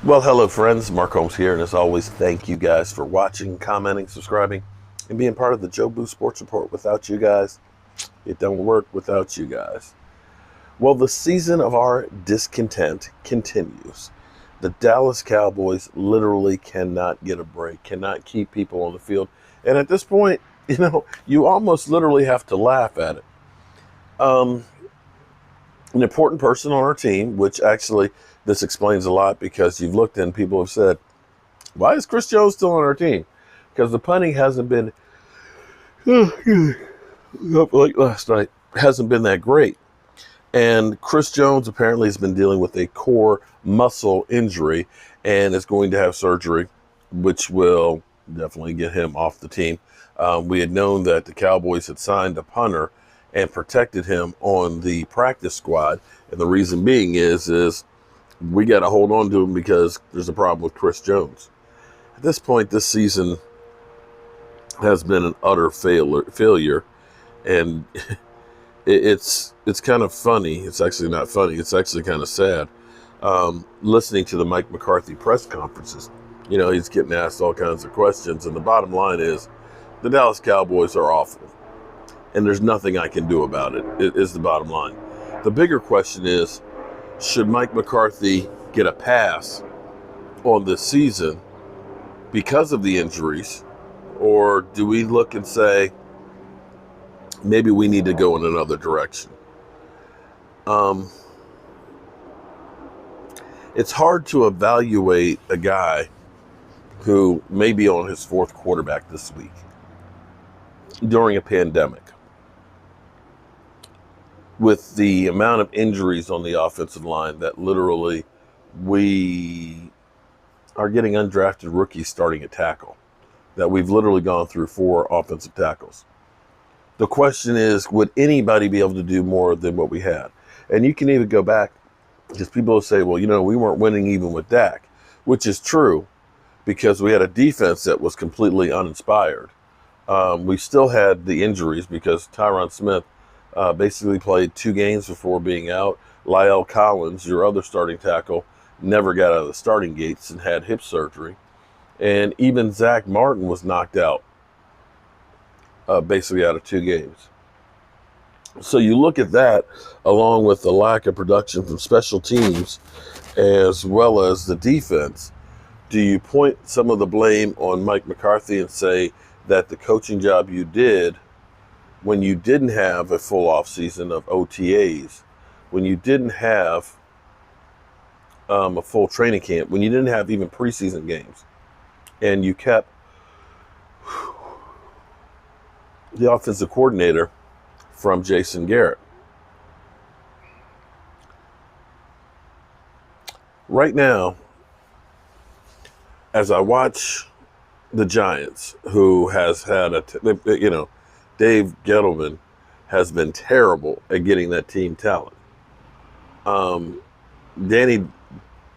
Well, hello, friends. Mark Holmes here, and as always, thank you guys for watching, commenting, subscribing, and being part of the Joe Boo Sports Report. Without you guys, it don't work without you guys. Well, the season of our discontent continues. The Dallas Cowboys literally cannot get a break, cannot keep people on the field. And at this point, you almost literally have to laugh at it. An important person on our team, which actually this explains a lot because you've looked and people have said, why is Chris Jones still on our team? Because the punting hasn't been, like last night, hasn't been that great. And Chris Jones apparently has been dealing with a core muscle injury and is going to have surgery, which will definitely get him off the team. We had known that the Cowboys had signed a punter and protected him on the practice squad. And the reason being is we got to hold on to him because there's a problem with Chris Jones. At this point, this season has been an utter failure. And it's kind of funny. It's actually not funny. It's actually kind of sad. Listening to the Mike McCarthy press conferences, he's getting asked all kinds of questions. And the bottom line is the Dallas Cowboys are awful. And there's nothing I can do about it, is the bottom line. The bigger question is, should Mike McCarthy get a pass on this season because of the injuries? Or do we look and say, maybe we need to go in another direction? It's hard to evaluate a guy who may be on his fourth quarterback this week during a pandemic, with the amount of injuries on the offensive line that literally we are getting undrafted rookies starting at tackle, that we've literally gone through 4 offensive tackles. The question is, would anybody be able to do more than what we had? And you can even go back, because people will say, well, we weren't winning even with Dak, which is true, because we had a defense that was completely uninspired. We still had the injuries because Tyron Smith basically played 2 games before being out. Lyle Collins, your other starting tackle, never got out of the starting gates and had hip surgery. And even Zach Martin was knocked out, basically out of 2 games. So you look at that, along with the lack of production from special teams, as well as the defense. Do you point some of the blame on Mike McCarthy and say that the coaching job you did when you didn't have a full off season of OTAs, when you didn't have a full training camp, when you didn't have even preseason games, and you kept the offensive coordinator from Jason Garrett? Right now, as I watch the Giants, who has had Dave Gettleman has been terrible at getting that team talent. Danny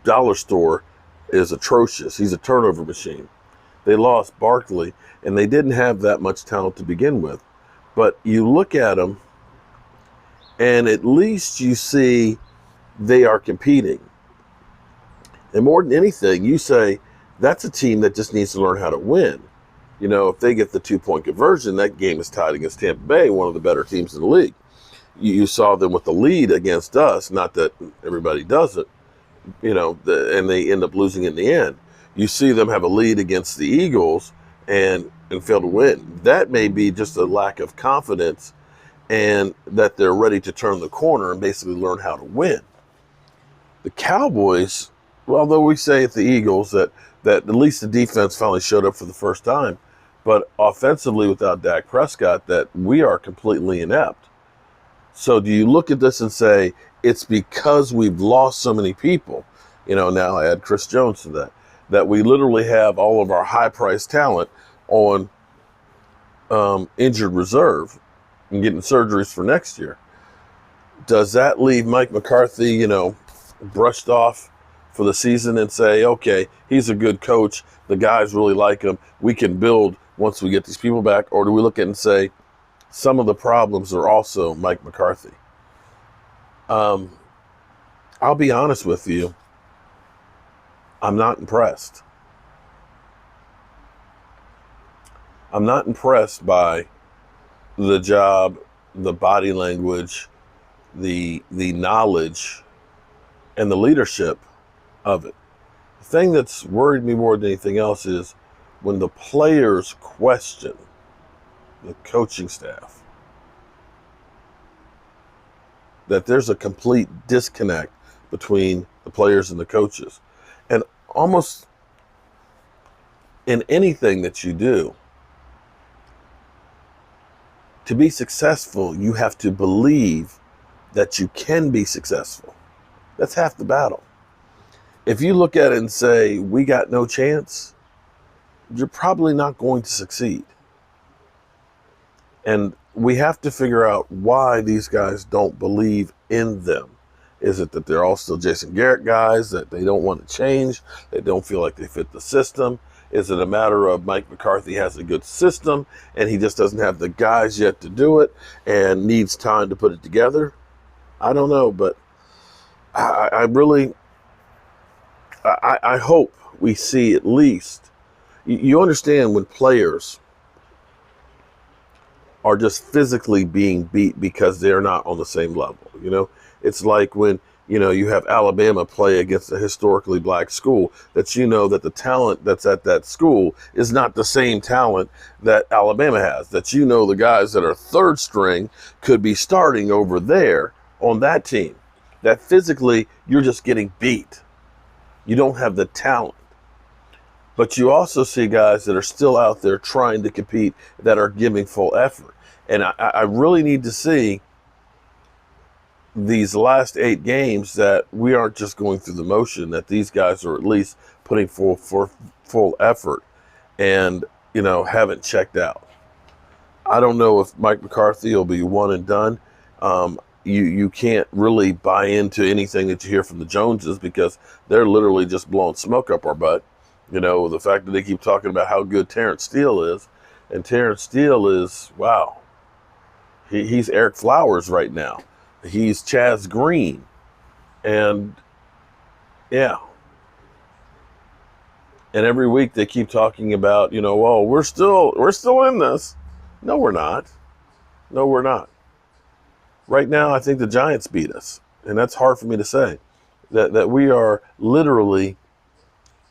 Dollar Store is atrocious. He's a turnover machine. They lost Barkley, and they didn't have that much talent to begin with. But you look at them, and at least you see they are competing. And more than anything, you say, that's a team that just needs to learn how to win. If they get the 2-point conversion, that game is tied against Tampa Bay, one of the better teams in the league. You saw them with the lead against us, not that everybody does it, and they end up losing in the end. You see them have a lead against the Eagles and fail to win. That may be just a lack of confidence and that they're ready to turn the corner and basically learn how to win. The Cowboys, although we say at the Eagles that at least the defense finally showed up for the first time, but offensively without Dak Prescott, that we are completely inept. So do you look at this and say, it's because we've lost so many people, now I add Chris Jones to that we literally have all of our high-priced talent on injured reserve and getting surgeries for next year? Does that leave Mike McCarthy, brushed off for the season and say, okay, he's a good coach, the guys really like him, we can build once we get these people back? Or do we look at it and say, some of the problems are also Mike McCarthy? I'll be honest with you. I'm not impressed. I'm not impressed by the job, the body language, the knowledge, and the leadership of it. The thing that's worried me more than anything else is when the players question the coaching staff, that there's a complete disconnect between the players and the coaches. And almost in anything that you do, to be successful, you have to believe that you can be successful. That's half the battle. If you look at it and say, we got no chance, you're probably not going to succeed. And we have to figure out why these guys don't believe in them. Is it that they're all still Jason Garrett guys, that they don't want to change, they don't feel like they fit the system? Is it a matter of Mike McCarthy has a good system and he just doesn't have the guys yet to do it and needs time to put it together? I don't know, but I really hope we see at least, you understand when players are just physically being beat because they're not on the same level. It's like when, you have Alabama play against a historically black school, that that the talent that's at that school is not the same talent that Alabama has, that the guys that are third string could be starting over there on that team, that physically you're just getting beat. You don't have the talent. But you also see guys that are still out there trying to compete, that are giving full effort. And I really need to see these last 8 games that we aren't just going through the motion, that these guys are at least putting full effort and, haven't checked out. I don't know if Mike McCarthy will be one and done. You can't really buy into anything that you hear from the Joneses because they're literally just blowing smoke up our butt. The fact that they keep talking about how good Terrence Steele is, and Terrence Steele is, wow, he's Eric Flowers right now. He's Chaz Green. And yeah. And every week they keep talking about, well, we're still in this. No, we're not. No, we're not. Right now, I think the Giants beat us. And that's hard for me to say. That we are literally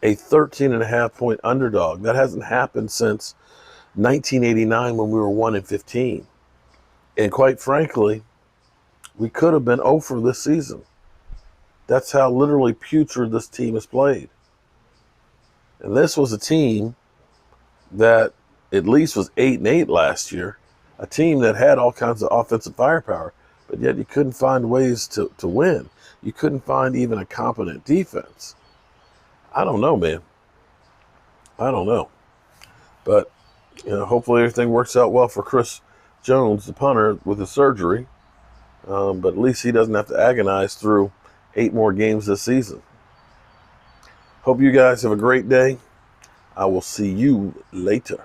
a 13.5-point underdog. That hasn't happened since 1989 when we were 1-15. And quite frankly, we could have been 0 for this season. That's how literally putrid this team has played. And this was a team that at least was 8-8 last year, a team that had all kinds of offensive firepower, but yet you couldn't find ways to win. You couldn't find even a competent defense. I don't know, man. I don't know. But, hopefully everything works out well for Chris Jones, the punter, with his surgery. But at least he doesn't have to agonize through 8 more games this season. Hope you guys have a great day. I will see you later.